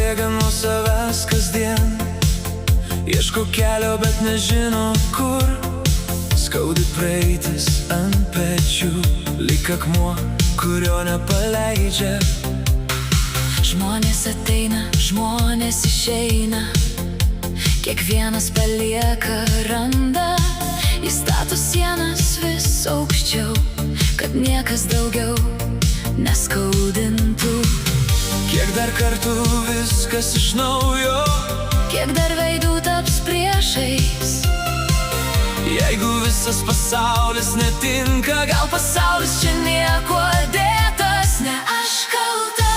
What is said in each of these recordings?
bėga nuo savęs kasdien, ieško kelio, bet nežino kur. Skaudi praeitis ant pečių, lyg akmuo, kurio nepaleidžia. Žmonės ateina, žmonės išeina, kiekvienas palieka randą. Jis stato sienas vis aukščiau, kad niekas daugiau neskaudintų. Kiek dar kartų viskas iš naujo, kiek dar veidų taps priešais. Jeigu visas pasaulis netinka, gal pasaulis čia nieko dėtas. Ne aš kalta,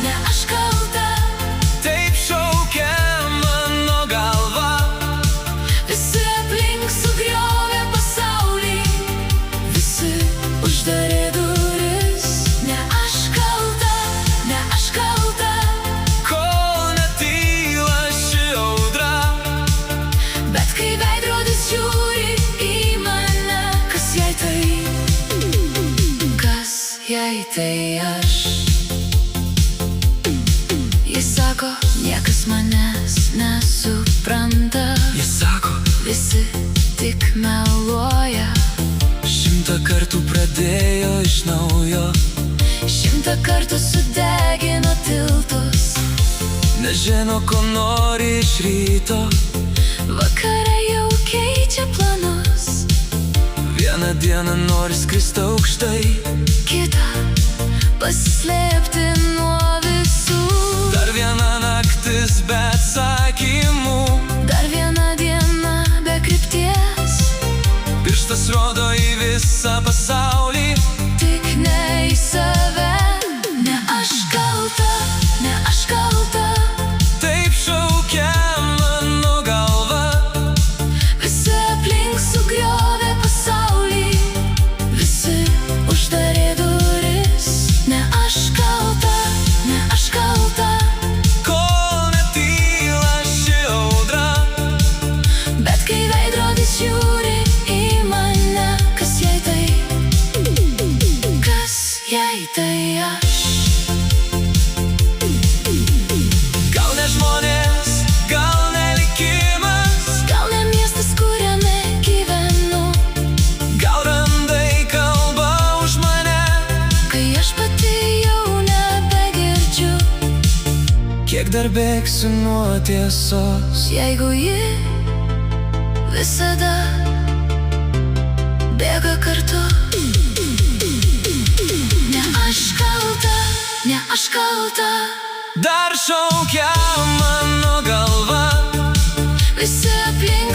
ne aš kalta, taip šaukia mano galva. visi aplink sugriovė pasaulį, visi uždarė duris. Ne aš kalta, ne aš kalta, Kol netyla ši audra, bet kai veidrodis žiūri į mane, kas jei tai aš? Jis sako, niekas manęs nesupranta. jis sako, Visi tik meluoja. 100 kartų pradėjo iš naujo, 100 kartų sudegino tiltus. nežino, ko nori iš ryto. Vakare jau keičia planus. Vieną dieną nori skristi aukštai, Kita pasislėpti nuo visų. dar viena naktis be atsakymų. Dar viena diena be krypties. Pirštas rodo į visą pasaulį, Tik ne į save. Ne aš kalta, ne aš kalta, taip šaukia mano galva. visi aplink sugriovė pasaulį, visi uždarė duris. Ne aš kalta, ne aš kalta, Kol netyla ši audra, bet kai veidrodis žiūri į mane, kas jei tai aš? gal ne žmonės, gal ne likimas, Gal ne miestas, kuriame gyvenu, gal randai kalba už mane. kai aš pati jau nebegirdžiu. Kiek dar bėgsiu nuo tiesos, Jeigu ji visada bėga kartu. Ne aš kalta, ne aš kalta, dar šaukia mano galva. visi aplink